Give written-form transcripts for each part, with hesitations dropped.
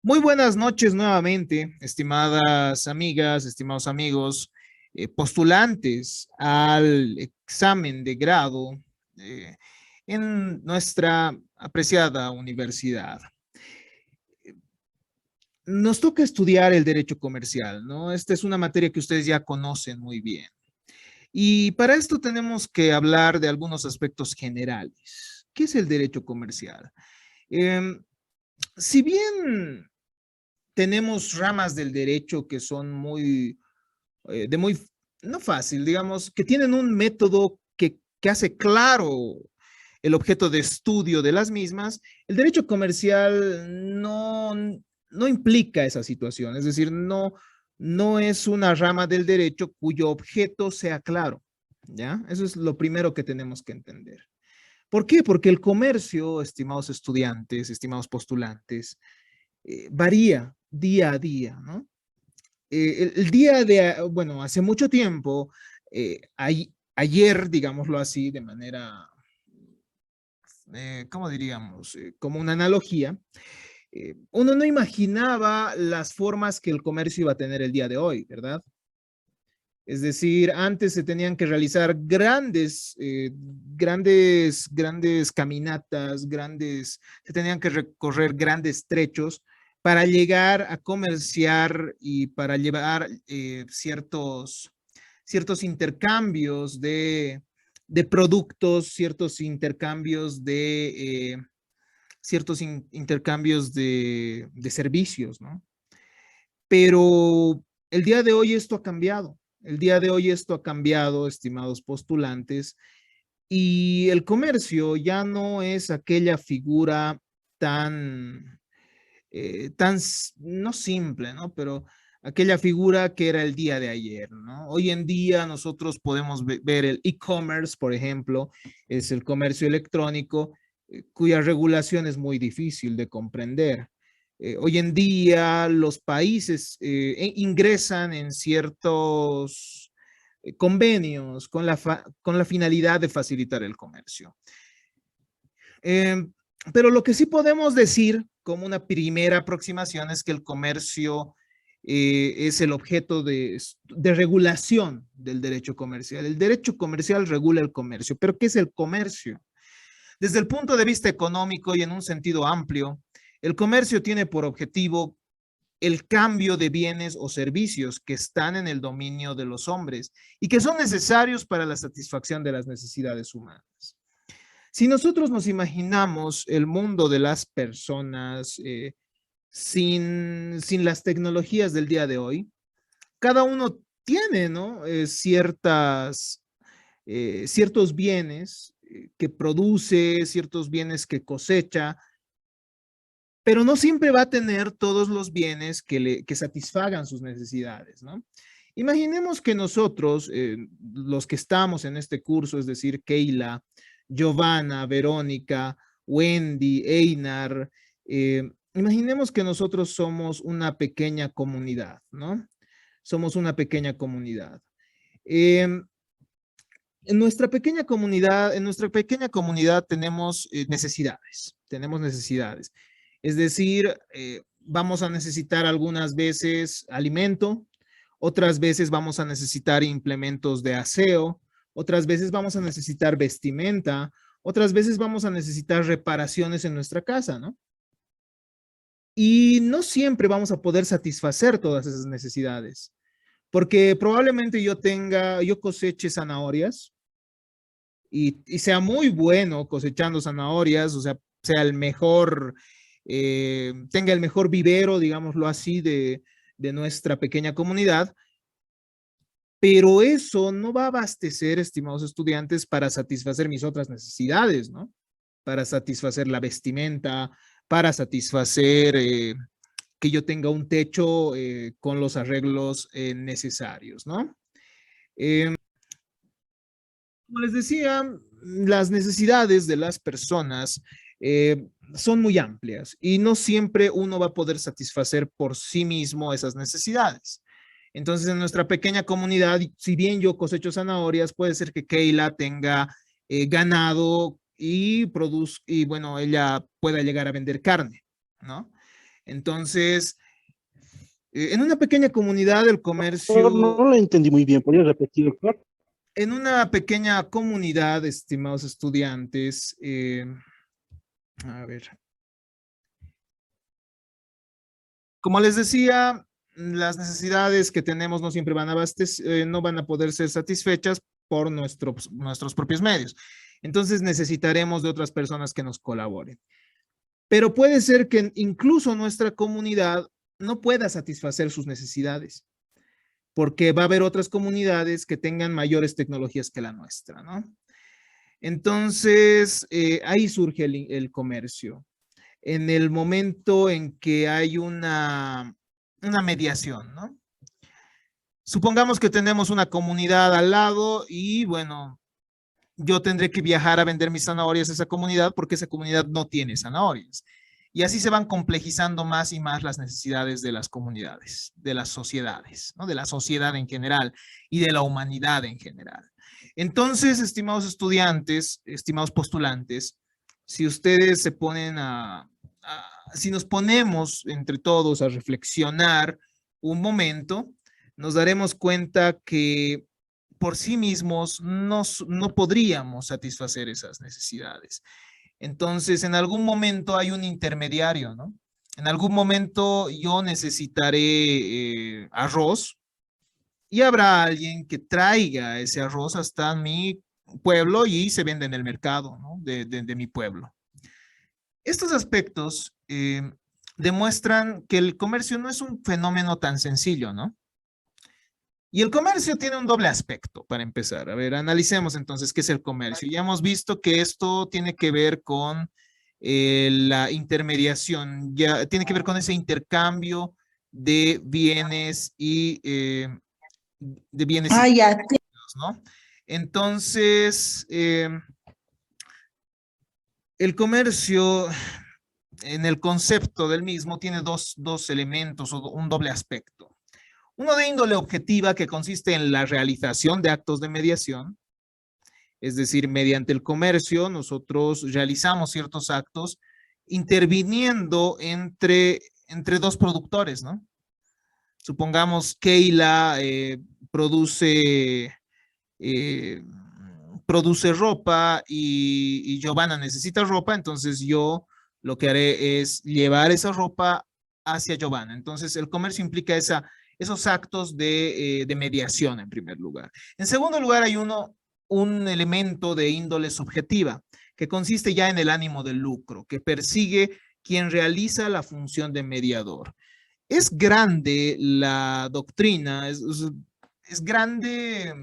Muy buenas noches nuevamente, estimadas amigas, estimados amigos, postulantes al examen de grado eh, en nuestra apreciada universidad. Nos toca estudiar el derecho comercial, ¿no? Esta es una materia que ustedes ya conocen muy bien. Y para esto tenemos que hablar de algunos aspectos generales. ¿Qué es el derecho comercial? Em, si bien tenemos ramas del derecho que son de muy, no fácil, digamos, que tienen un método que hace claro el objeto de estudio de las mismas. El derecho comercial no implica esa situación, es decir, no es una rama del derecho cuyo objeto sea claro, ¿ya? Eso es lo primero que tenemos que entender. ¿Por qué? Porque el comercio, estimados estudiantes, estimados postulantes, varía día a día, ¿no? El día bueno, hace mucho tiempo, ayer, digámoslo así, de manera, ¿cómo diríamos? Como una analogía, uno no imaginaba las formas que el comercio iba a tener el día de hoy, ¿verdad? Es decir, antes se tenían que realizar grandes caminatas, se tenían que recorrer grandes trechos para llegar a comerciar y para llevar ciertos intercambios de productos, ciertos intercambios de servicios, ¿no? Pero el día de hoy esto ha cambiado. El día de hoy esto ha cambiado, estimados postulantes, y el comercio ya no es aquella figura tan, no simple, ¿no? Pero aquella figura que era el día de ayer, ¿no? Hoy en día nosotros podemos ver el e-commerce, por ejemplo, es el comercio electrónico, cuya regulación es muy difícil de comprender. Hoy en día los países ingresan en ciertos convenios con la finalidad de facilitar el comercio. Eh, pero lo que sí podemos decir como una primera aproximación es que el comercio es el objeto de regulación del derecho comercial. El derecho comercial regula el comercio, pero ¿qué es el comercio? Desde el punto de vista económico y en un sentido amplio, el comercio tiene por objetivo el cambio de bienes o servicios que están en el dominio de los hombres y que son necesarios para la satisfacción de las necesidades humanas. Si nosotros nos imaginamos el mundo de las personas sin las tecnologías del día de hoy, cada uno tiene, ¿no? Ciertos bienes que produce, ciertos bienes que cosecha, pero no siempre va a tener todos los bienes que satisfagan sus necesidades, ¿no? Imaginemos que nosotros, los que estamos en este curso, es decir, Keila, Giovanna, Verónica, Wendy, Einar, imaginemos que nosotros somos una pequeña comunidad, ¿no? Somos una pequeña comunidad. En nuestra pequeña comunidad tenemos necesidades. Es decir, vamos a necesitar algunas veces alimento, otras veces vamos a necesitar implementos de aseo, otras veces vamos a necesitar vestimenta, otras veces vamos a necesitar reparaciones en nuestra casa, ¿no? Y no siempre vamos a poder satisfacer todas esas necesidades, porque probablemente yo coseche zanahorias, y sea muy bueno cosechando zanahorias, o sea el mejor, tenga el mejor vivero, digámoslo así, de nuestra pequeña comunidad, pero eso no va a abastecer, estimados estudiantes, para satisfacer mis otras necesidades, ¿no? Para satisfacer la vestimenta, para satisfacer que yo tenga un techo con los arreglos necesarios, ¿no? Como les decía, las necesidades de las personas son muy amplias y no siempre uno va a poder satisfacer por sí mismo esas necesidades. Entonces, en nuestra pequeña comunidad, si bien yo cosecho zanahorias, puede ser que Keila tenga ganado y bueno, ella pueda llegar a vender carne, ¿no? Entonces, en una pequeña comunidad, el Doctor, no comercio, lo entendí muy bien. ¿Podría repetir, doctor? en una pequeña comunidad, estimados estudiantes, a ver, como les decía, las necesidades que tenemos no siempre van a no van a poder ser satisfechas por nuestros propios medios. Entonces necesitaremos de otras personas que nos colaboren. Pero puede ser que incluso nuestra comunidad no pueda satisfacer sus necesidades, porque va a haber otras comunidades que tengan mayores tecnologías que la nuestra, ¿no? Entonces, ahí surge el comercio. En el momento en que hay una mediación, ¿no? Supongamos que tenemos una comunidad al lado y, bueno, yo tendré que viajar a vender mis zanahorias a esa comunidad porque esa comunidad no tiene zanahorias. Y así se van complejizando más y más las necesidades de las comunidades, de las sociedades, ¿no? De la sociedad en general y de la humanidad en general. Entonces, estimados estudiantes, estimados postulantes, si ustedes se ponen si nos ponemos entre todos a reflexionar un momento, nos daremos cuenta que por sí mismos no podríamos satisfacer esas necesidades. Entonces, en algún momento hay un intermediario, ¿no? En algún momento yo necesitaré arroz y habrá alguien que traiga ese arroz hasta mi pueblo y se vende en el mercado, ¿no? de mi pueblo. Estos aspectos demuestran que el comercio no es un fenómeno tan sencillo, ¿no? Y el comercio tiene un doble aspecto, para empezar. A ver, analicemos entonces qué es el comercio. Ya hemos visto que esto tiene que ver con la intermediación, ya tiene que ver con ese intercambio de bienes y Ah, ya. servicios, ¿no? Entonces, el comercio, en el concepto del mismo, tiene dos elementos o un doble aspecto. Uno de índole objetiva que consiste en la realización de actos de mediación, es decir, mediante el comercio nosotros realizamos ciertos actos interviniendo entre dos productores, ¿no? Supongamos Keila eh, produce ropa y Giovanna necesita ropa, entonces yo lo que haré es llevar esa ropa hacia Giovanna. Entonces el comercio implica esos actos de mediación en primer lugar. En segundo lugar hay un elemento de índole subjetiva que consiste ya en el ánimo del lucro, que persigue quien realiza la función de mediador. Es grande la doctrina, es grande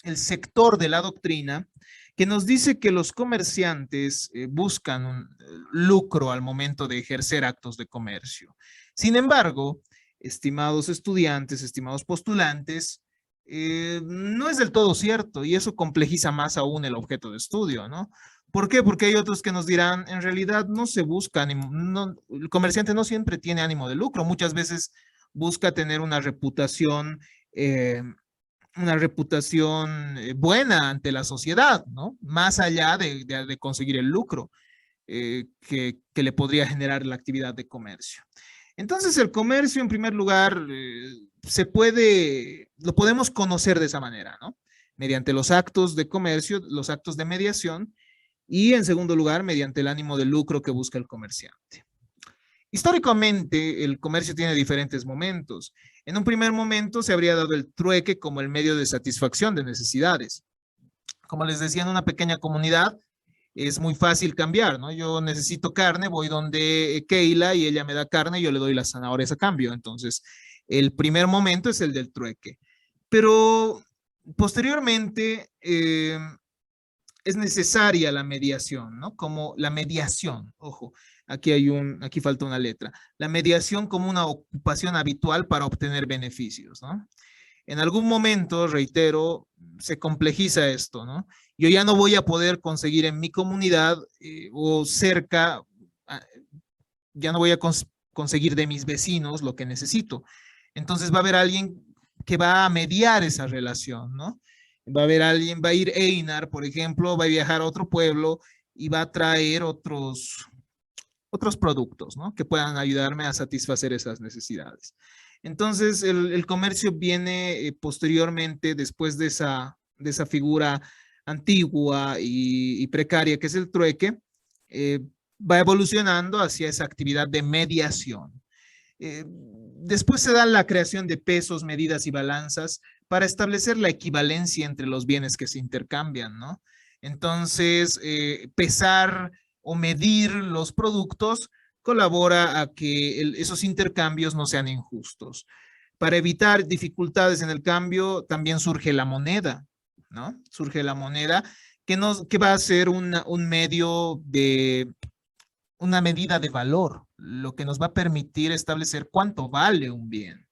el sector de la doctrina que nos dice que los comerciantes buscan un lucro al momento de ejercer actos de comercio. Sin embargo, estimados estudiantes, estimados postulantes, no es del todo cierto y eso complejiza más aún el objeto de estudio, ¿no? ¿Por qué? Porque hay otros que nos dirán, en realidad no se busca, el comerciante no siempre tiene ánimo de lucro, muchas veces busca tener una reputación buena ante la sociedad, ¿no? Más allá de conseguir el lucro que le podría generar la actividad de comercio. Entonces el comercio en primer lugar lo podemos conocer de esa manera, ¿no? Mediante los actos de comercio, los actos de mediación y en segundo lugar mediante el ánimo de lucro que busca el comerciante. Históricamente, el comercio tiene diferentes momentos. En un primer momento se habría dado el trueque como el medio de satisfacción de necesidades. Como les decía, en una pequeña comunidad es muy fácil cambiar, ¿no? Yo necesito carne, voy donde Keila y ella me da carne y yo le doy las zanahorias a cambio. Entonces, el primer momento es el del trueque. Pero posteriormente es necesaria la mediación, ¿no? Como la mediación, ojo, aquí falta una letra. La mediación como una ocupación habitual para obtener beneficios, ¿no? En algún momento, reitero, se complejiza esto, ¿no? Yo ya no voy a poder conseguir en mi comunidad o cerca, ya no voy a conseguir de mis vecinos lo que necesito. Entonces va a haber alguien que va a mediar esa relación, ¿no? Va a haber alguien, va a ir Einar, por ejemplo, va a viajar a otro pueblo y va a traer otros productos, ¿no? Que puedan ayudarme a satisfacer esas necesidades. Entonces, el comercio viene posteriormente, después de esa figura antigua y precaria que es el trueque, va evolucionando hacia esa actividad de mediación. Después se da la creación de pesos, medidas y balanzas para establecer la equivalencia entre los bienes que se intercambian, ¿no? Entonces, pesar o medir los productos colabora a que esos intercambios no sean injustos. Para evitar dificultades en el cambio, también surge la moneda, ¿no? Surge la moneda que va a ser un medio de una medida de valor, lo que nos va a permitir establecer cuánto vale un bien.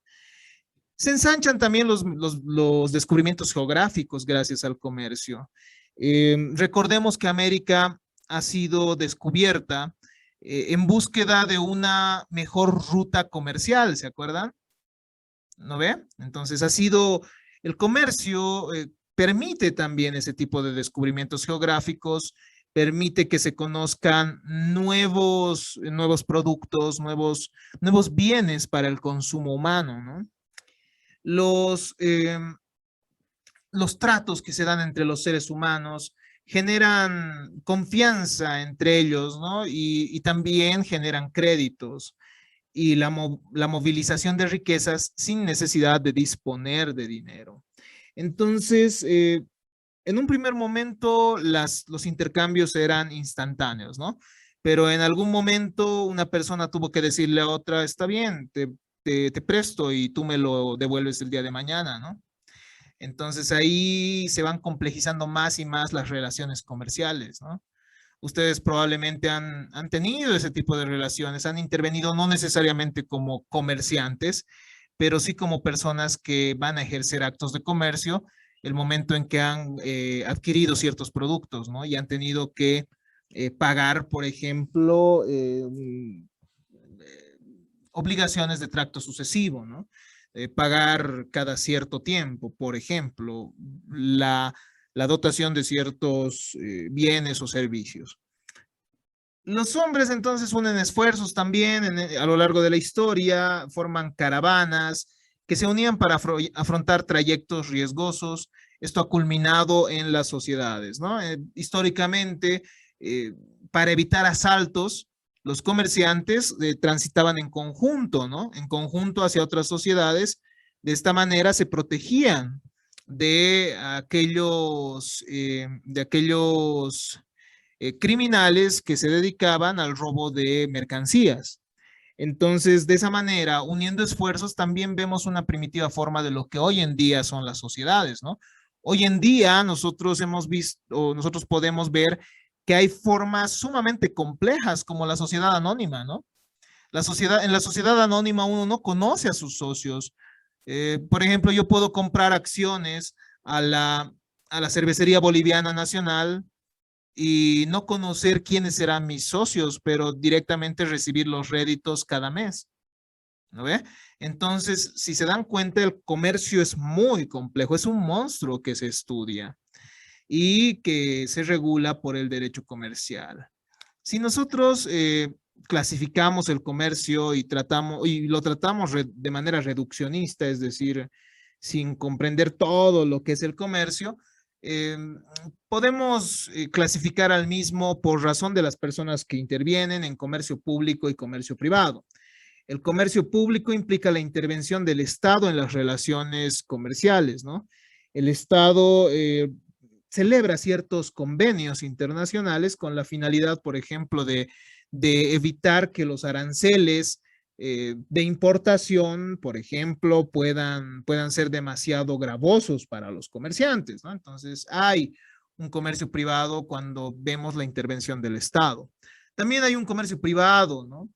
Se ensanchan también los descubrimientos geográficos gracias al comercio. Recordemos que América ha sido descubierta en búsqueda de una mejor ruta comercial, ¿se acuerdan? ¿No ve? Entonces ha sido el comercio, permite también ese tipo de descubrimientos geográficos, permite que se conozcan nuevos productos, nuevos bienes para el consumo humano, ¿no? Los tratos que se dan entre los seres humanos generan confianza entre ellos, ¿no? Y también generan créditos y la movilización de riquezas sin necesidad de disponer de dinero. Entonces, en un primer momento los intercambios eran instantáneos, ¿no? Pero en algún momento una persona tuvo que decirle a otra, está bien, te presto y tú me lo devuelves el día de mañana, ¿no? Entonces ahí se van complejizando más y más las relaciones comerciales, ¿no? Ustedes probablemente han tenido ese tipo de relaciones, han intervenido no necesariamente como comerciantes, pero sí como personas que van a ejercer actos de comercio el momento en que han adquirido ciertos productos, ¿no? Y han tenido que pagar, por ejemplo, obligaciones de tracto sucesivo, ¿no? Pagar cada cierto tiempo, por ejemplo, la dotación de ciertos bienes o servicios. Los hombres entonces unen esfuerzos también a lo largo de la historia, forman caravanas que se unían para afrontar trayectos riesgosos. Esto ha culminado en las sociedades, ¿no? Históricamente, para evitar asaltos, los comerciantes transitaban en conjunto, ¿no? En conjunto hacia otras sociedades. De esta manera se protegían de aquellos criminales que se dedicaban al robo de mercancías. Entonces, de esa manera, uniendo esfuerzos, también vemos una primitiva forma de lo que hoy en día son las sociedades, ¿no? Hoy en día nosotros hemos visto, nosotros podemos ver que hay formas sumamente complejas como la sociedad anónima, ¿no? En la sociedad anónima uno no conoce a sus socios. Por ejemplo, yo puedo comprar acciones a la cervecería boliviana nacional y no conocer quiénes serán mis socios, pero directamente recibir los réditos cada mes, ¿no ve? Entonces, si se dan cuenta, el comercio es muy complejo, es un monstruo que se estudia y que se regula por el derecho comercial. Si nosotros clasificamos el comercio y lo tratamos de manera reduccionista, es decir, sin comprender todo lo que es el comercio, eh, podemos clasificar al mismo por razón de las personas que intervienen en comercio público y comercio privado. El comercio público implica la intervención del Estado en las relaciones comerciales, ¿no? El Estado celebra ciertos convenios internacionales con la finalidad, por ejemplo, de evitar que los aranceles de importación, por ejemplo, puedan ser demasiado gravosos para los comerciantes, ¿no? Entonces, hay un comercio privado cuando vemos la intervención del Estado. También hay un comercio privado, ¿no?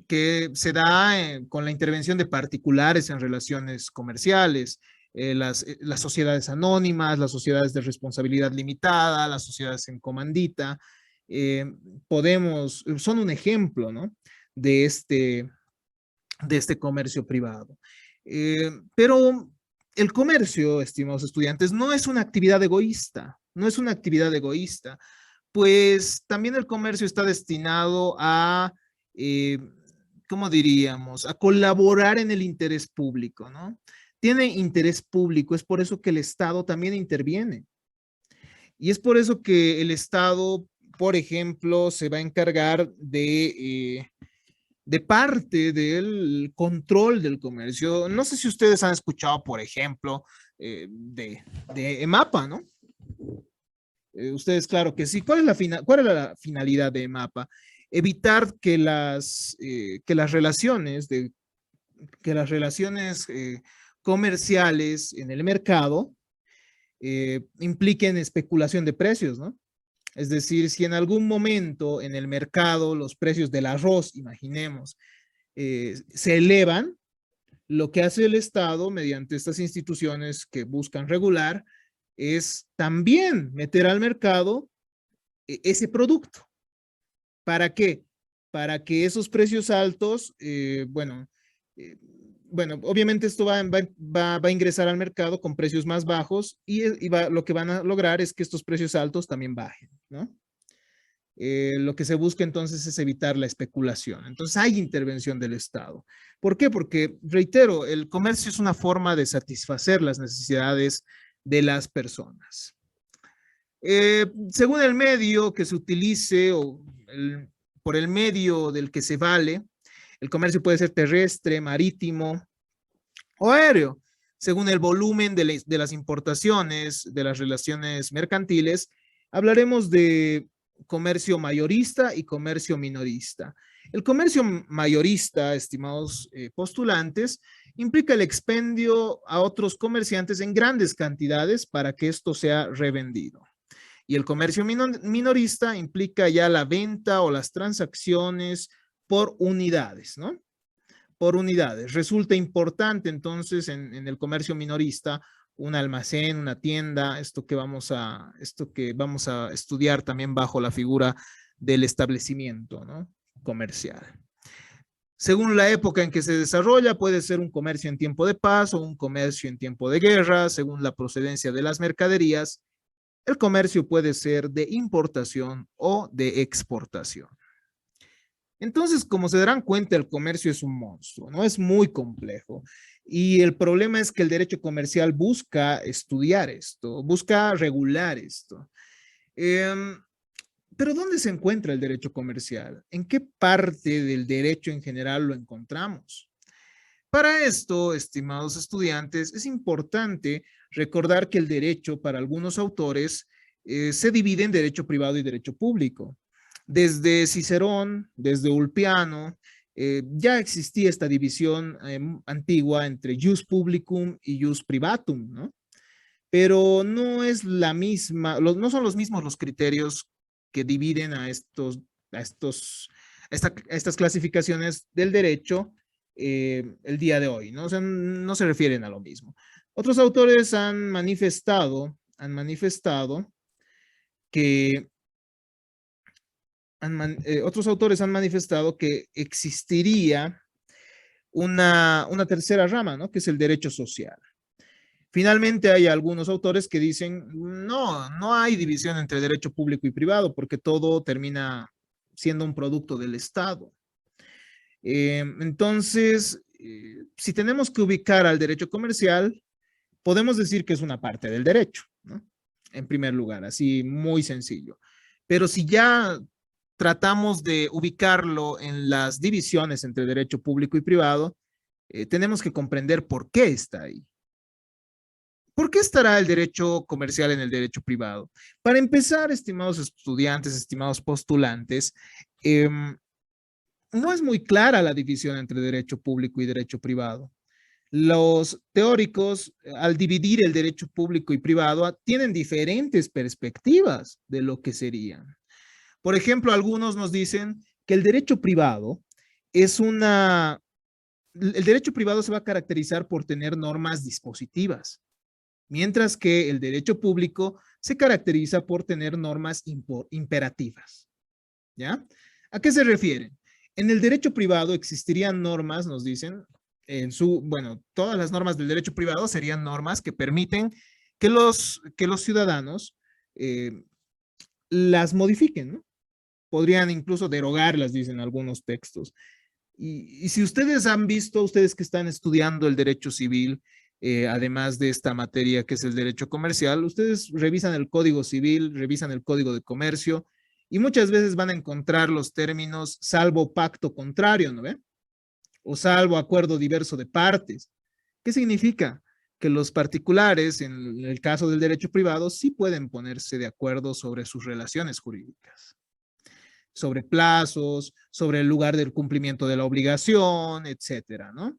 Que se da con la intervención de particulares en relaciones comerciales, las sociedades anónimas, las sociedades de responsabilidad limitada, las sociedades en comandita, son un ejemplo, ¿no? de este, de este comercio privado. Pero el comercio, estimados estudiantes, no es una actividad egoísta, no es una actividad egoísta, pues también el comercio está destinado a eh, ¿cómo diríamos? A colaborar en el interés público, ¿no? Tiene interés público, es por eso que el Estado también interviene. Y es por eso que el Estado, por ejemplo, se va a encargar de parte del control del comercio. No sé si ustedes han escuchado, por ejemplo, de EMAPA, ¿no? Ustedes, claro que sí. ¿Cuál es la finalidad de EMAPA? Evitar que las relaciones, comerciales en el mercado impliquen especulación de precios, ¿no? Es decir, si en algún momento en el mercado los precios del arroz, imaginemos, se elevan, lo que hace el Estado mediante estas instituciones que buscan regular es también meter al mercado ese producto. ¿Para qué? Para que esos precios altos, eh, bueno, obviamente esto va a ingresar al mercado con precios más bajos y lo que van a lograr es que estos precios altos también bajen, ¿no? Lo que se busca entonces es evitar la especulación. Entonces hay intervención del Estado. ¿Por qué? Porque, reitero, el comercio es una forma de satisfacer las necesidades de las personas. Según el medio que se utilice o por el medio del que se vale, el comercio puede ser terrestre, marítimo o aéreo. Según el volumen de las importaciones, de las relaciones mercantiles, hablaremos de comercio mayorista y comercio minorista. El comercio mayorista, estimados postulantes, implica el expendio a otros comerciantes en grandes cantidades para que esto sea revendido. Y el comercio minorista implica ya la venta o las transacciones por unidades, ¿no? Por unidades. Resulta importante entonces en el comercio minorista un almacén, una tienda, esto que vamos a estudiar también bajo la figura del establecimiento, ¿no? Comercial. Según la época en que se desarrolla, puede ser un comercio en tiempo de paz o un comercio en tiempo de guerra, según la procedencia de las mercaderías. El comercio puede ser de importación o de exportación. Entonces, como se darán cuenta, el comercio es un monstruo, ¿no? Es muy complejo. Y el problema es que el derecho comercial busca estudiar esto, busca regular esto. Eh, pero ¿dónde se encuentra el derecho comercial? ¿En qué parte del derecho en general lo encontramos? Para esto, estimados estudiantes, es importante recordar que el derecho para algunos autores se divide en derecho privado y derecho público. Desde Cicerón, desde Ulpiano, ya existía esta división antigua entre jus publicum y jus privatum, ¿no? Pero no es la misma, no son los mismos los criterios que dividen a estas clasificaciones del derecho el día de hoy, ¿no? O sea, no se refieren a lo mismo. Otros autores que otros autores han manifestado que existiría una tercera rama, ¿no? Que es el derecho social. Finalmente hay algunos autores que dicen, no, no hay división entre derecho público y privado porque todo termina siendo un producto del Estado. Entonces, si tenemos que ubicar al derecho comercial, podemos decir que es una parte del derecho, ¿no? En primer lugar, así muy sencillo. Pero si ya tratamos de ubicarlo en las divisiones entre derecho público y privado, tenemos que comprender por qué está ahí. ¿Por qué estará el derecho comercial en el derecho privado? Para empezar, estimados estudiantes, estimados postulantes, no es muy clara la división entre derecho público y derecho privado. Los teóricos, al dividir el derecho público y privado, tienen diferentes perspectivas de lo que serían. Por ejemplo, algunos nos dicen que el derecho privado el derecho privado se va a caracterizar por tener normas dispositivas, mientras que el derecho público se caracteriza por tener normas imperativas. ¿Ya? ¿A qué se refieren? En el derecho privado existirían normas, nos dicen, bueno, todas las normas del derecho privado serían normas que permiten que los ciudadanos las modifiquen, ¿no? podrían incluso derogarlas, dicen algunos textos. Y si ustedes han visto, ustedes que están estudiando el derecho civil, además de esta materia que es el derecho comercial, ustedes revisan el Código Civil, revisan el Código de Comercio y muchas veces van a encontrar los términos salvo pacto contrario, ¿no ve? O salvo acuerdo diverso de partes. ¿Qué significa? Que los particulares, en el caso del derecho privado, sí pueden ponerse de acuerdo sobre sus relaciones jurídicas, sobre plazos, sobre el lugar del cumplimiento de la obligación, etcétera, ¿no?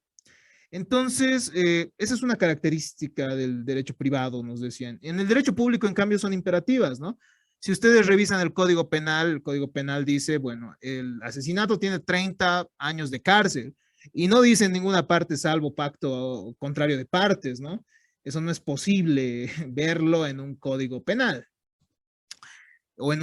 Entonces, esa es una característica del derecho privado, nos decían. En el derecho público, en cambio, son imperativas, ¿no? Si ustedes revisan el Código Penal dice, bueno, el asesinato tiene 30 años de cárcel y no dice en ninguna parte salvo pacto contrario de partes, ¿no? Eso no es posible verlo en un Código Penal o en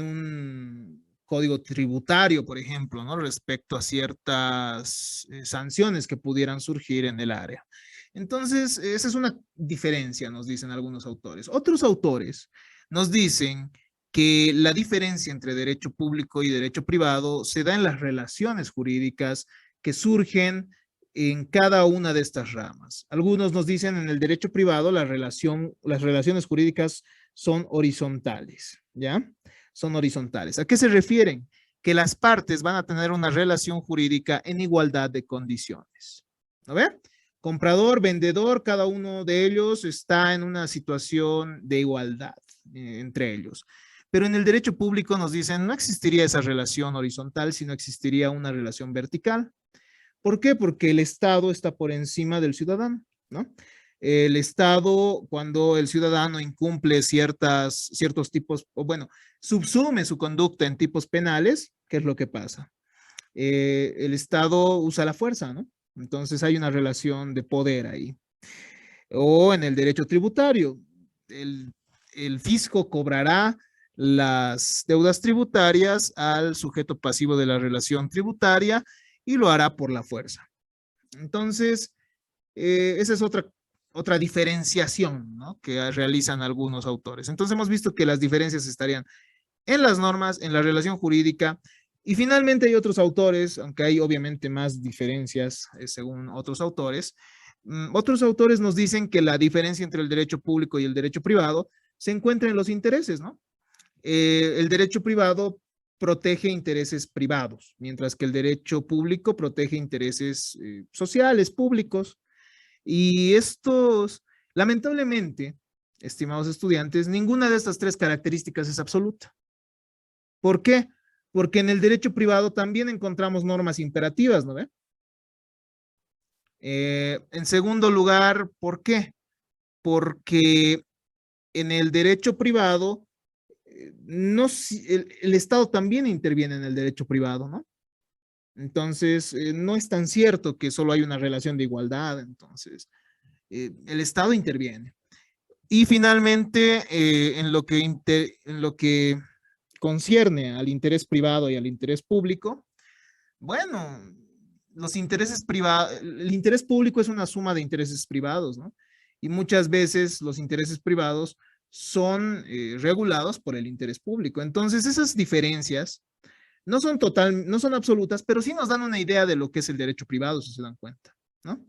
un código tributario, por ejemplo, ¿no? Respecto a ciertas sanciones que pudieran surgir en el área. Entonces, esa es una diferencia, nos dicen algunos autores. Otros autores nos dicen que la diferencia entre derecho público y derecho privado se da en las relaciones jurídicas que surgen en cada una de estas ramas. Algunos nos dicen en el derecho privado las relaciones jurídicas son horizontales, ¿ya? Son horizontales. ¿A qué se refieren? Que las partes van a tener una relación jurídica en igualdad de condiciones. ¿No ve? Comprador, vendedor, cada uno de ellos está en una situación de igualdad entre ellos. Pero en el derecho público nos dicen no existiría esa relación horizontal, sino existiría una relación vertical. ¿Por qué? Porque el Estado está por encima del ciudadano, ¿no? El Estado, cuando el ciudadano incumple ciertos tipos, o bueno, subsume su conducta en tipos penales, ¿qué es lo que pasa? El Estado usa la fuerza, ¿no? Entonces hay una relación de poder ahí. O en el derecho tributario, el fisco cobrará las deudas tributarias al sujeto pasivo de la relación tributaria y lo hará por la fuerza. Entonces, esa es otra diferenciación, ¿no? Que realizan algunos autores. Entonces hemos visto que las diferencias estarían en las normas, en la relación jurídica, y finalmente hay otros autores, aunque hay obviamente más diferencias según otros autores. Otros autores nos dicen que la diferencia entre el derecho público y el derecho privado se encuentra en los intereses, ¿no? El derecho privado protege intereses privados, mientras que el derecho público protege intereses sociales, públicos. Y estos, lamentablemente, estimados estudiantes, ninguna de estas tres características es absoluta. ¿Por qué? Porque en el derecho privado también encontramos normas imperativas, ¿no ve? En segundo lugar, ¿por qué? Porque en el derecho privado, no, el Estado también interviene en el derecho privado, ¿no? Entonces, no es tan cierto que solo hay una relación de igualdad, entonces, el Estado interviene. Y finalmente, en lo que concierne al interés privado y al interés público, bueno, los intereses privados, el interés público es una suma de intereses privados, ¿no? Y muchas veces los intereses privados son regulados por el interés público. Entonces, esas diferencias no son absolutas, pero sí nos dan una idea de lo que es el derecho privado, si se dan cuenta, ¿no?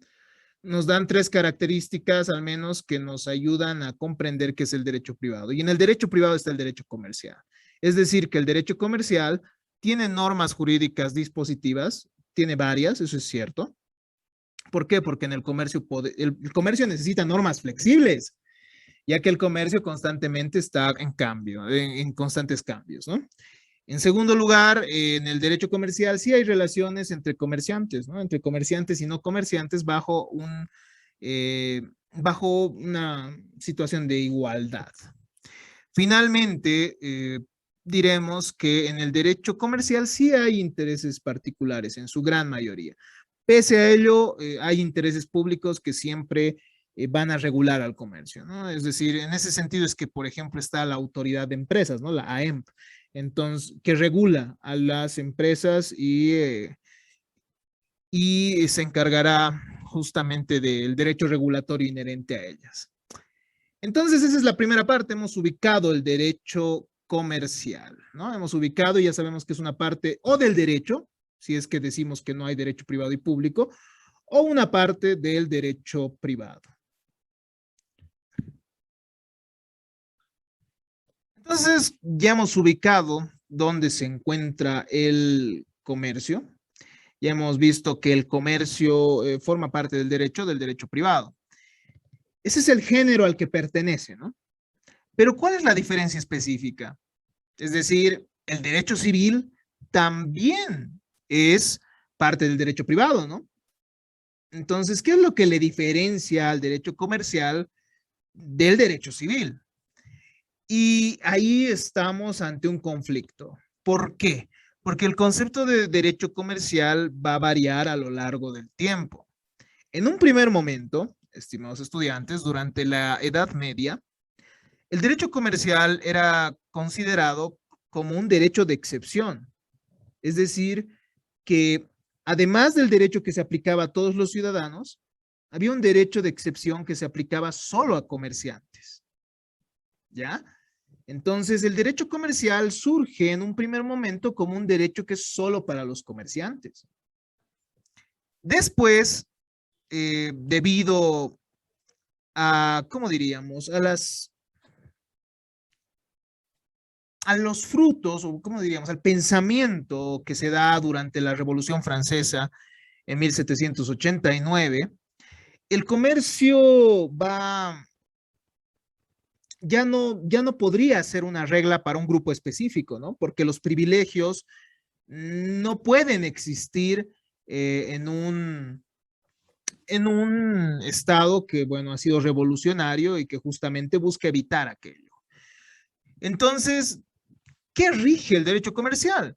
Nos dan tres características al menos que nos ayudan a comprender qué es el derecho privado. Y en el derecho privado está el derecho comercial. Es decir, que el derecho comercial tiene normas jurídicas dispositivas, tiene varias, eso es cierto. ¿Por qué? Porque en el comercio, el comercio necesita normas flexibles, ya que el comercio constantemente está en cambio, en constantes cambios, ¿no? En segundo lugar, en el derecho comercial sí hay relaciones entre comerciantes, ¿no? Entre comerciantes y no comerciantes bajo una situación de igualdad. Finalmente, diremos que en el derecho comercial sí hay intereses particulares, en su gran mayoría. Pese a ello, hay intereses públicos que siempre van a regular al comercio, ¿no? Es decir, en ese sentido es que, por ejemplo, está la autoridad de empresas, ¿no? La AEMP, entonces, que regula a las empresas y se encargará justamente del derecho regulatorio inherente a ellas. Entonces, esa es la primera parte. Hemos ubicado el derecho comercial, ¿no? Hemos ubicado y ya sabemos que es una parte o del derecho, si es que decimos que no hay derecho privado y público, o una parte del derecho privado. Entonces, ya hemos ubicado dónde se encuentra el comercio. Ya hemos visto que el comercio forma parte del derecho privado. Ese es el género al que pertenece, ¿no? Pero ¿cuál es la diferencia específica? Es decir, el derecho civil también es parte del derecho privado, ¿no? Entonces, ¿qué es lo que le diferencia al derecho comercial del derecho civil? Y ahí estamos ante un conflicto. ¿Por qué? Porque el concepto de derecho comercial va a variar a lo largo del tiempo. En un primer momento, estimados estudiantes, durante la Edad Media, el derecho comercial era considerado como un derecho de excepción. Es decir, que además del derecho que se aplicaba a todos los ciudadanos, había un derecho de excepción que se aplicaba solo a comerciantes. ¿Ya? Entonces, el derecho comercial surge en un primer momento como un derecho que es solo para los comerciantes. Después, debido a, ¿cómo diríamos? A los frutos, o ¿cómo diríamos? Al pensamiento que se da durante la Revolución Francesa en 1789, el comercio ya no podría ser una regla para un grupo específico, ¿no? Porque los privilegios no pueden existir en un estado que, bueno, ha sido revolucionario y que justamente busca evitar aquello. Entonces, ¿qué rige el derecho comercial?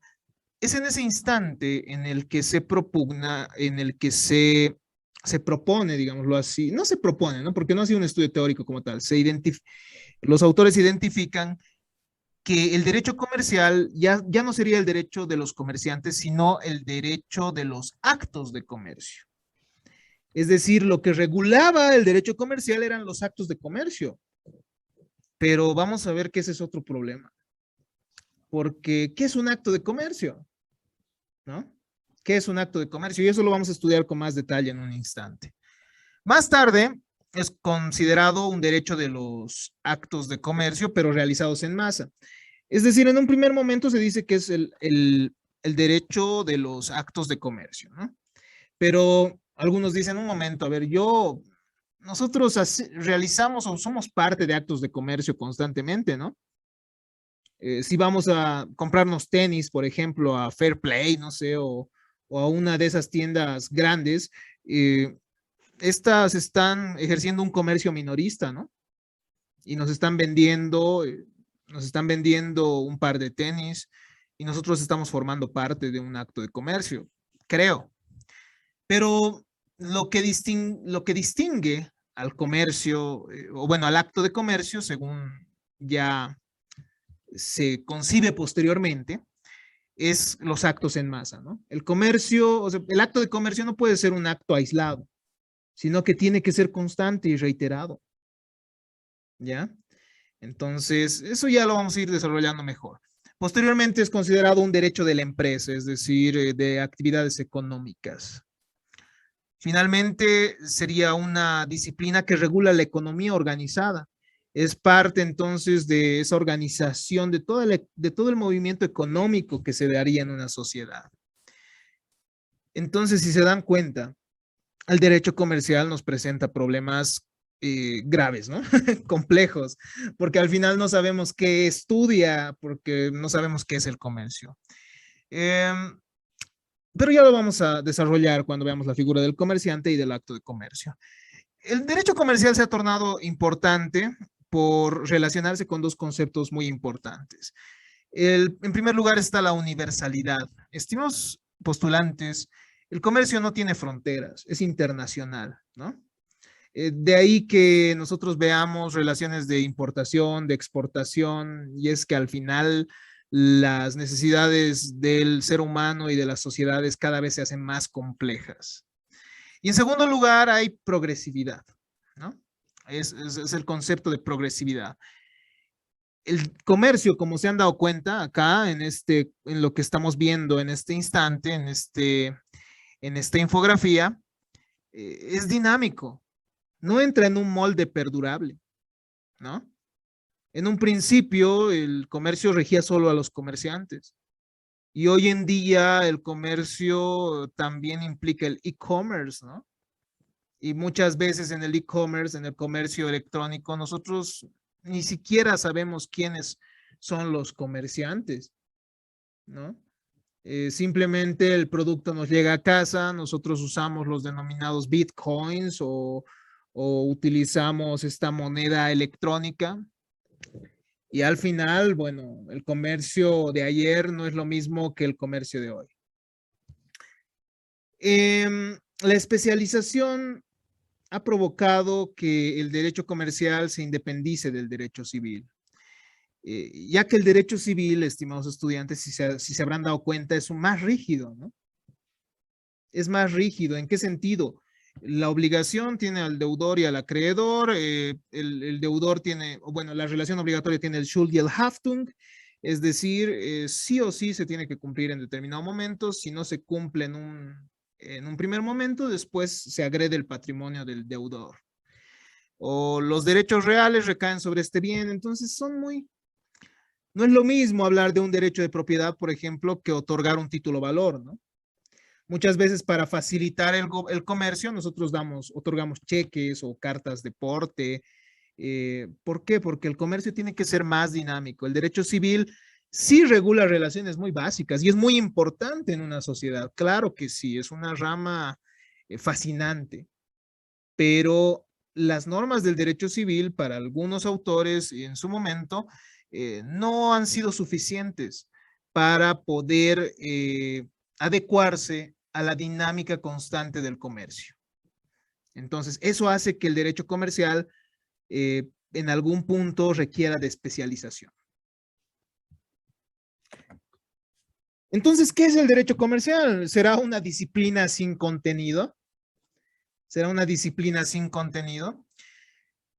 Es en ese instante en el que se propugna, en el que se propone, digámoslo así, no se propone, ¿no? Porque no ha sido un estudio teórico como tal, los autores identifican que el derecho comercial ya no sería el derecho de los comerciantes, sino el derecho de los actos de comercio. Es decir, lo que regulaba el derecho comercial eran los actos de comercio. Pero vamos a ver que ese es otro problema. Porque, ¿qué es un acto de comercio? ¿No? ¿Qué es un acto de comercio? Y eso lo vamos a estudiar con más detalle en un instante. Más tarde, es considerado un derecho de los actos de comercio, pero realizados en masa. Es decir, en un primer momento se dice que es el derecho de los actos de comercio, ¿no? Pero algunos dicen, un momento, a ver, nosotros realizamos o somos parte de actos de comercio constantemente, ¿no? Si vamos a comprarnos tenis, por ejemplo, a Fair Play, no sé, o a una de esas tiendas grandes, estas están ejerciendo un comercio minorista, ¿no? Y nos están vendiendo un par de tenis y nosotros estamos formando parte de un acto de comercio, creo. Pero lo que distingue al comercio, o bueno, al acto de comercio, según ya se concibe posteriormente, es los actos en masa, ¿no? El comercio, o sea, el acto de comercio no puede ser un acto aislado, sino que tiene que ser constante y reiterado, ¿ya? Entonces, eso ya lo vamos a ir desarrollando mejor. Posteriormente es considerado un derecho de la empresa, es decir, de actividades económicas. Finalmente, sería una disciplina que regula la economía organizada. Es parte entonces de esa organización, de todo el movimiento económico que se daría en una sociedad. Entonces, si se dan cuenta, el derecho comercial nos presenta problemas graves, ¿no? Complejos, porque al final no sabemos qué estudia, porque no sabemos qué es el comercio. Pero ya lo vamos a desarrollar cuando veamos la figura del comerciante y del acto de comercio. El derecho comercial se ha tornado importante por relacionarse con dos conceptos muy importantes. En primer lugar está la universalidad. Estimados postulantes, el comercio no tiene fronteras, es internacional, ¿no? De ahí que nosotros veamos relaciones de importación, de exportación, y es que al final las necesidades del ser humano y de las sociedades cada vez se hacen más complejas. Y en segundo lugar hay progresividad, ¿no? Es el concepto de progresividad. el comercio, como se han dado cuenta acá en lo que estamos viendo en este instante, en esta infografía, es dinámico, no entra en un molde perdurable, ¿no? En un principio el comercio regía solo a los comerciantes y hoy en día el comercio también implica el e-commerce, ¿no? Y muchas veces en el e-commerce, en el comercio electrónico, nosotros ni siquiera sabemos quiénes son los comerciantes, ¿no? Simplemente el producto nos llega a casa, nosotros usamos los denominados bitcoins o utilizamos esta moneda electrónica y al final, bueno, el comercio de ayer no es lo mismo que el comercio de hoy. La especialización ha provocado que el derecho comercial se independice del derecho civil. Ya que el derecho civil, estimados estudiantes, si se habrán dado cuenta, es más rígido, ¿no? Es más rígido. ¿En qué sentido? La obligación tiene al deudor y al acreedor, el deudor tiene, bueno, la relación obligatoria tiene el Schuld y el Haftung, es decir, sí o sí se tiene que cumplir en determinado momento, si no se cumple en un primer momento, después se agrede el patrimonio del deudor. O los derechos reales recaen sobre este bien, entonces no es lo mismo hablar de un derecho de propiedad, por ejemplo, que otorgar un título valor, ¿no? Muchas veces para facilitar el comercio, nosotros otorgamos cheques o cartas de porte. ¿Por qué? Porque el comercio tiene que ser más dinámico. El derecho civil sí regula relaciones muy básicas y es muy importante en una sociedad. Claro que sí, es una rama fascinante, pero las normas del derecho civil para algunos autores en su momento no han sido suficientes para poder adecuarse a la dinámica constante del comercio. Entonces, eso hace que el derecho comercial en algún punto requiera de especialización. Entonces, ¿qué es el derecho comercial? ¿Será una disciplina sin contenido? ¿Será una disciplina sin contenido?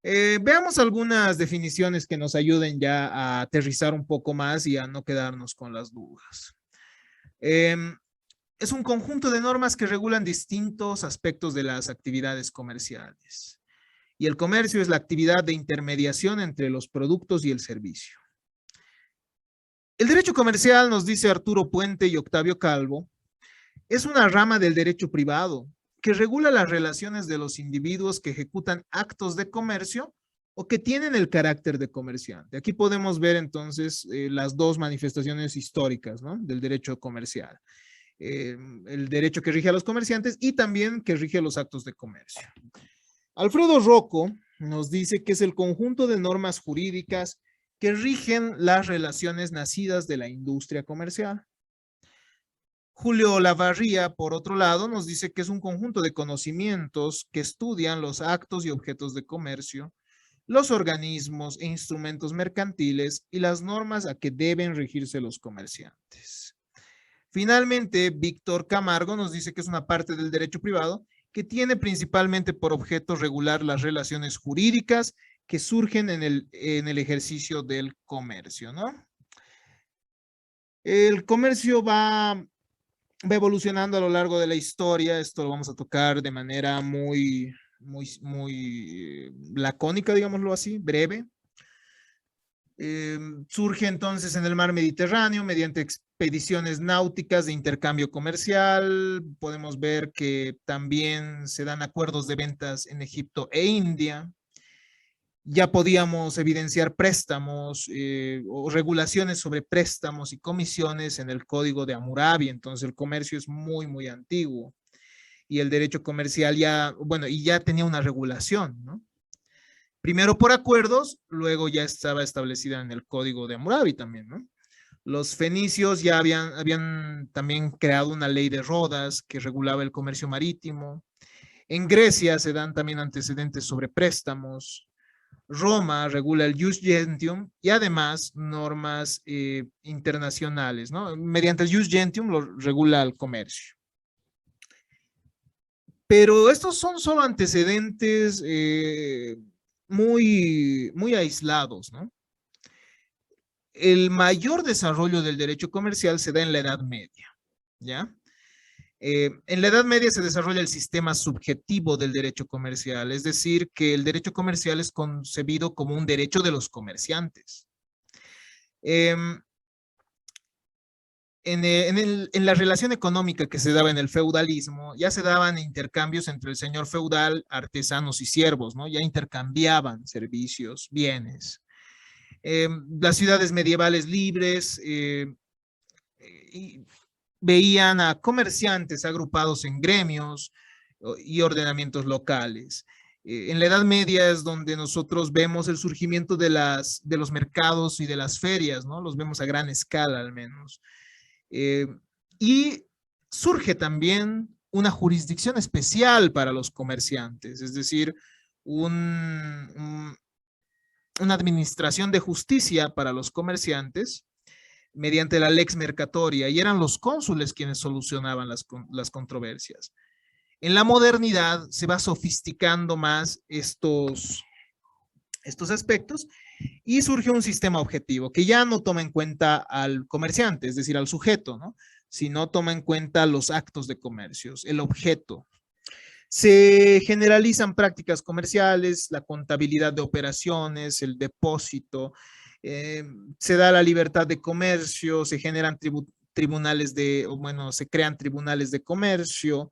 Veamos algunas definiciones que nos ayuden ya a aterrizar un poco más y a no quedarnos con las dudas. Es un conjunto de normas que regulan distintos aspectos de las actividades comerciales. Y el comercio es la actividad de intermediación entre los productos y el servicio. El derecho comercial, nos dice Arturo Puente y Octavio Calvo, es una rama del derecho privado que regula las relaciones de los individuos que ejecutan actos de comercio o que tienen el carácter de comerciante. Aquí podemos ver entonces las dos manifestaciones históricas, ¿no?, del derecho comercial. El derecho que rige a los comerciantes y también que rige los actos de comercio. Alfredo Rocco nos dice que es el conjunto de normas jurídicas que rigen las relaciones nacidas de la industria comercial. Julio Lavarría, por otro lado, nos dice que es un conjunto de conocimientos que estudian los actos y objetos de comercio, los organismos e instrumentos mercantiles y las normas a que deben regirse los comerciantes. Finalmente, Víctor Camargo nos dice que es una parte del derecho privado que tiene principalmente por objeto regular las relaciones jurídicas que surgen en el ejercicio del comercio, ¿no? El comercio va evolucionando a lo largo de la historia. Esto lo vamos a tocar de manera muy lacónica, digámoslo así, breve. Surge entonces en el mar Mediterráneo mediante expediciones náuticas de intercambio comercial. Podemos ver que también se dan acuerdos de ventas en Egipto e India. Ya podíamos evidenciar préstamos o regulaciones sobre préstamos y comisiones en el Código de Hammurabi. Entonces el comercio es muy antiguo y el derecho comercial ya, bueno, y ya tenía una regulación, ¿no? Primero por acuerdos, luego ya estaba establecida en el Código de Hammurabi también, ¿no? Los fenicios ya habían también creado una ley de Rodas que regulaba el comercio marítimo. En Grecia se dan también antecedentes sobre préstamos. Roma regula el Jus Gentium y además normas internacionales, ¿no? Mediante el Jus Gentium lo regula el comercio. Pero estos son solo antecedentes muy aislados, ¿no? el mayor desarrollo del derecho comercial se da en la Edad Media, ¿ya? En la Edad Media se desarrolla el sistema subjetivo del derecho comercial, es decir, que el derecho comercial es concebido como un derecho de los comerciantes. En la relación económica que se daba en el feudalismo, ya se daban intercambios entre el señor feudal, artesanos y siervos, ¿no? Ya intercambiaban servicios, bienes. Las ciudades medievales libres y veían a comerciantes agrupados en gremios y ordenamientos locales. En la Edad Media es donde nosotros vemos el surgimiento de los mercados y de las ferias, ¿no? Los vemos a gran escala al menos. Y surge también una jurisdicción especial para los comerciantes, es decir, una administración de justicia para los comerciantes mediante la lex mercatoria, y eran los cónsules quienes solucionaban las controversias. En la modernidad se va sofisticando más estos aspectos y surge un sistema objetivo que ya no toma en cuenta al comerciante, es decir, al sujeto, ¿no? Sino toma en cuenta los actos de comercios, el objeto. Se generalizan prácticas comerciales, la contabilidad de operaciones, el depósito, se da la libertad de comercio, se generan tribunales se crean tribunales de comercio,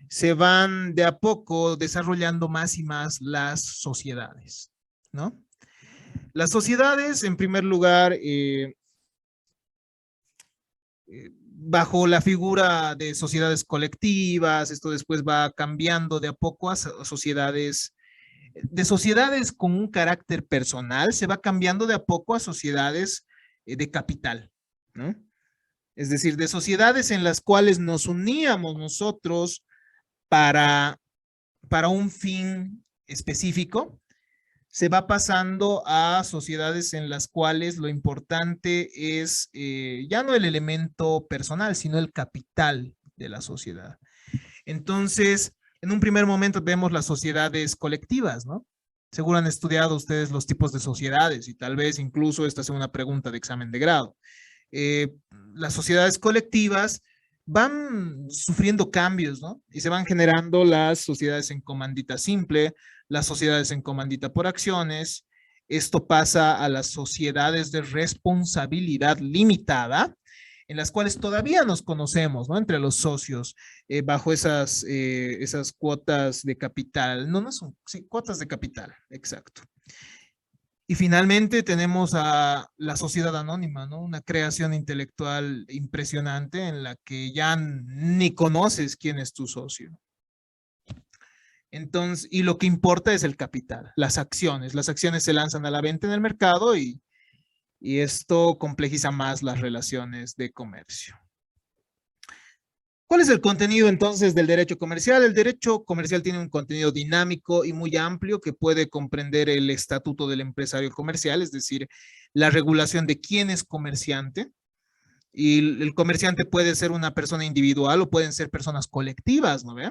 se van de a poco desarrollando más y más las sociedades, ¿no? Las sociedades, en primer lugar, bajo la figura de sociedades colectivas, esto después va cambiando de a poco a sociedades, de sociedades con un carácter personal, se va cambiando de a poco a sociedades de capital, ¿no? Es decir, de sociedades en las cuales nos uníamos nosotros para un fin específico, se va pasando a sociedades en las cuales lo importante es ya no el elemento personal, sino el capital de la sociedad. Entonces, en un primer momento vemos las sociedades colectivas, ¿no? Seguro han estudiado ustedes los tipos de sociedades y tal vez incluso esta sea una pregunta de examen de grado. Las sociedades colectivas van sufriendo cambios, ¿no? Y se van generando las sociedades en comandita simple, las sociedades en comandita por acciones. Esto pasa a las sociedades de responsabilidad limitada, en las cuales todavía nos conocemos, ¿no? Entre los socios, bajo esas cuotas de capital. No son, sí, cuotas de capital, exacto. Y finalmente tenemos a la sociedad anónima, ¿no? Una creación intelectual impresionante en la que ya ni conoces quién es tu socio. Entonces, y lo que importa es el capital, las acciones. Las acciones se lanzan a la venta en el mercado y esto complejiza más las relaciones de comercio. ¿Cuál es el contenido entonces del derecho comercial? El derecho comercial tiene un contenido dinámico y muy amplio que puede comprender el estatuto del empresario comercial, es decir, la regulación de quién es comerciante. Y el comerciante puede ser una persona individual o pueden ser personas colectivas, ¿no ve?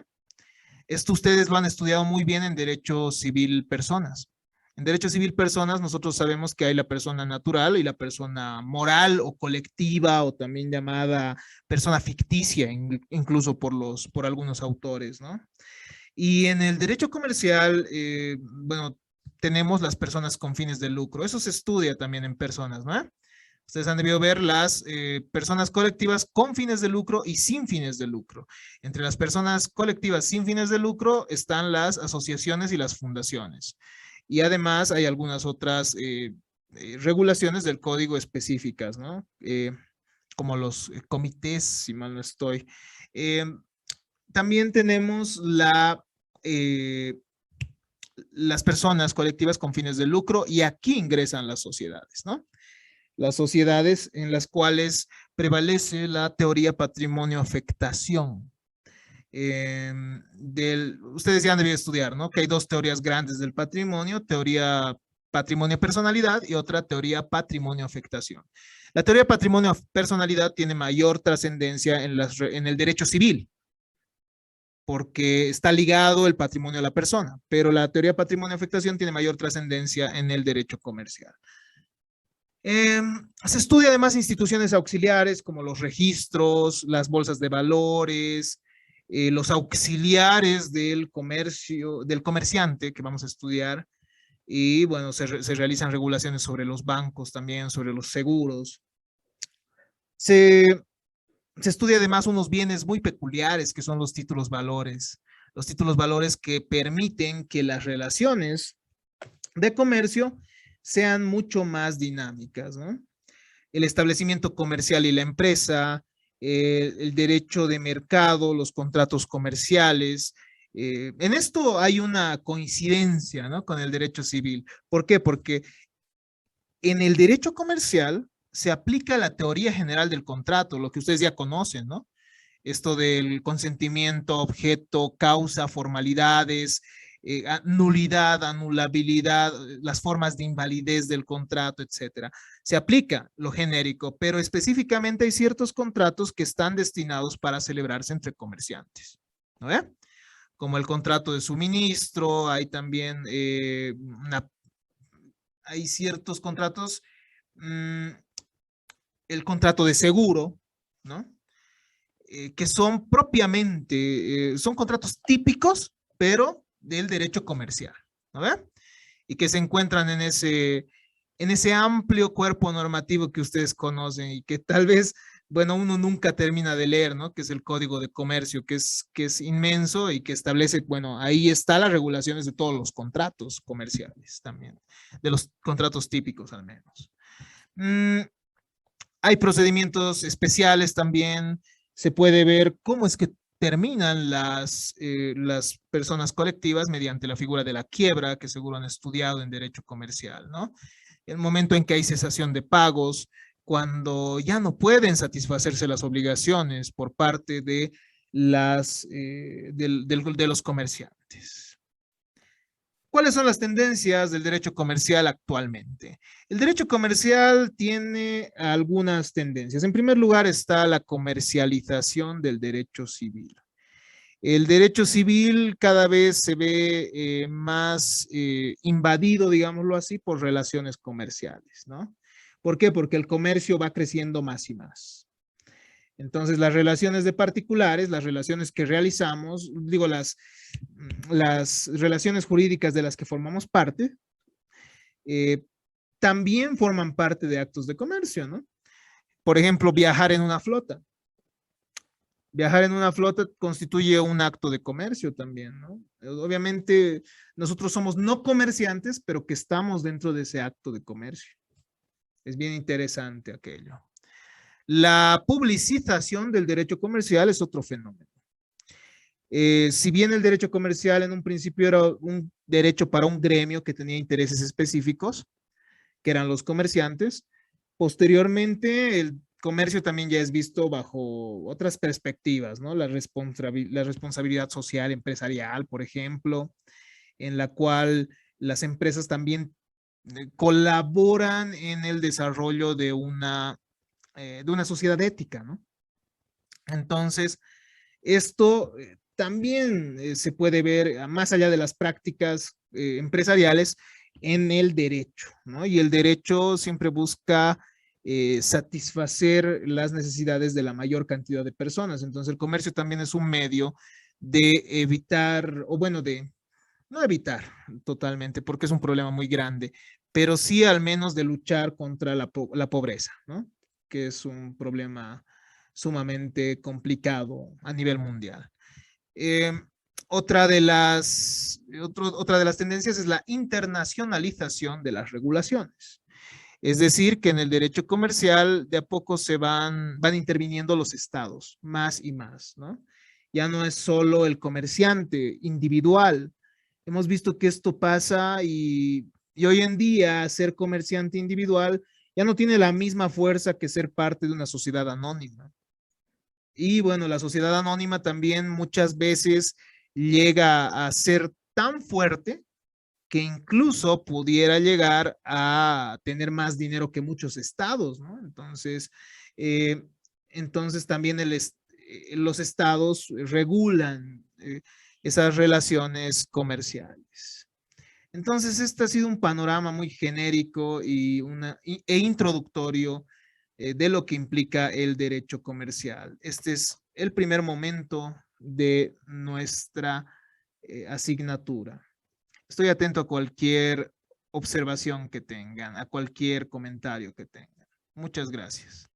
Esto ustedes lo han estudiado muy bien en derecho civil personas. En derecho civil personas nosotros sabemos que hay la persona natural y la persona moral o colectiva o también llamada persona ficticia, incluso por algunos autores, ¿no? Y en el derecho comercial, bueno, tenemos las personas con fines de lucro. Eso se estudia también en personas, ¿no? Ustedes han debido ver las personas colectivas con fines de lucro y sin fines de lucro. Entre las personas colectivas sin fines de lucro están las asociaciones y las fundaciones. Y además hay algunas otras regulaciones del código específicas, ¿no? Como los comités, si mal no estoy. También tenemos las personas colectivas con fines de lucro y aquí ingresan las sociedades, ¿no? Las sociedades en las cuales prevalece la teoría patrimonio-afectación. Ustedes ya han debido estudiar, ¿no? Que hay dos teorías grandes del patrimonio, teoría patrimonio-personalidad y otra teoría patrimonio-afectación. La teoría patrimonio-personalidad tiene mayor trascendencia en el derecho civil, porque está ligado el patrimonio a la persona, pero la teoría patrimonio-afectación tiene mayor trascendencia en el derecho comercial. Se estudia además instituciones auxiliares como los registros, las bolsas de valores, los auxiliares del comercio, del comerciante que vamos a estudiar. Y bueno, se realizan regulaciones sobre los bancos también, sobre los seguros. Se, se estudia además unos bienes muy peculiares que son los títulos valores. Los títulos valores que permiten que las relaciones de comercio sean mucho más dinámicas, ¿no? El establecimiento comercial y la empresa, el derecho de mercado, los contratos comerciales. En esto hay una coincidencia, ¿no? Con el derecho civil. ¿Por qué? Porque en el derecho comercial se aplica la teoría general del contrato, lo que ustedes ya conocen, ¿no? Esto del consentimiento, objeto, causa, formalidades, nulidad, anulabilidad, las formas de invalidez del contrato, etcétera. Se aplica lo genérico, pero específicamente hay ciertos contratos que están destinados para celebrarse entre comerciantes, ¿no ve? Como el contrato de suministro, hay también hay ciertos contratos, el contrato de seguro, ¿no? Que son propiamente, son contratos típicos, pero del derecho comercial, ¿no ve? Y que se encuentran en ese amplio cuerpo normativo que ustedes conocen y que tal vez, bueno, uno nunca termina de leer, ¿no? Que es el Código de Comercio, que es inmenso y que establece, bueno, ahí están las regulaciones de todos los contratos comerciales también, de los contratos típicos al menos. Hay procedimientos especiales también, se puede ver cómo es que terminan las personas colectivas mediante la figura de la quiebra, que seguro han estudiado en derecho comercial, ¿no? El momento en que hay cesación de pagos, cuando ya no pueden satisfacerse las obligaciones por parte de, de los comerciantes. ¿Cuáles son las tendencias del derecho comercial actualmente? El derecho comercial tiene algunas tendencias. En primer lugar está la comercialización del derecho civil. El derecho civil cada vez se ve más invadido, digámoslo así, por relaciones comerciales, ¿no? ¿Por qué? Porque el comercio va creciendo más y más. Entonces, las relaciones de particulares, las relaciones que realizamos, digo, las relaciones jurídicas de las que formamos parte, eh, también forman parte de actos de comercio, ¿no? Por ejemplo, viajar en una flota. Viajar en una flota constituye un acto de comercio también, ¿no? Obviamente, nosotros somos no comerciantes, pero que estamos dentro de ese acto de comercio. Es bien interesante aquello. La publicitación del derecho comercial es otro fenómeno. Si bien el derecho comercial en un principio era un derecho para un gremio que tenía intereses específicos, que eran los comerciantes, posteriormente el comercio también ya es visto bajo otras perspectivas, ¿no? La responsabilidad social empresarial, por ejemplo, en la cual las empresas también colaboran en el desarrollo de una sociedad ética, ¿no? Entonces, esto también se puede ver más allá de las prácticas empresariales en el derecho, ¿no? Y el derecho siempre busca satisfacer las necesidades de la mayor cantidad de personas. Entonces, el comercio también es un medio de evitar, o bueno, de no evitar totalmente, porque es un problema muy grande, pero sí al menos de luchar contra la pobreza, ¿no? Que es un problema sumamente complicado a nivel mundial. Eh, otra de las tendencias es la internacionalización de las regulaciones. Es decir, que en el derecho comercial de a poco van interviniendo los estados, más y más, ¿no? Ya no es solo el comerciante individual. Hemos visto que esto pasa y hoy en día ser comerciante individual ya no tiene la misma fuerza que ser parte de una sociedad anónima. Y bueno, la sociedad anónima también muchas veces llega a ser tan fuerte que incluso pudiera llegar a tener más dinero que muchos estados, ¿no? Eh, entonces también los estados regulan esas relaciones comerciales. Entonces, este ha sido un panorama muy genérico e introductorio de lo que implica el derecho comercial. Este es el primer momento de nuestra asignatura. Estoy atento a cualquier observación que tengan, a cualquier comentario que tengan. Muchas gracias.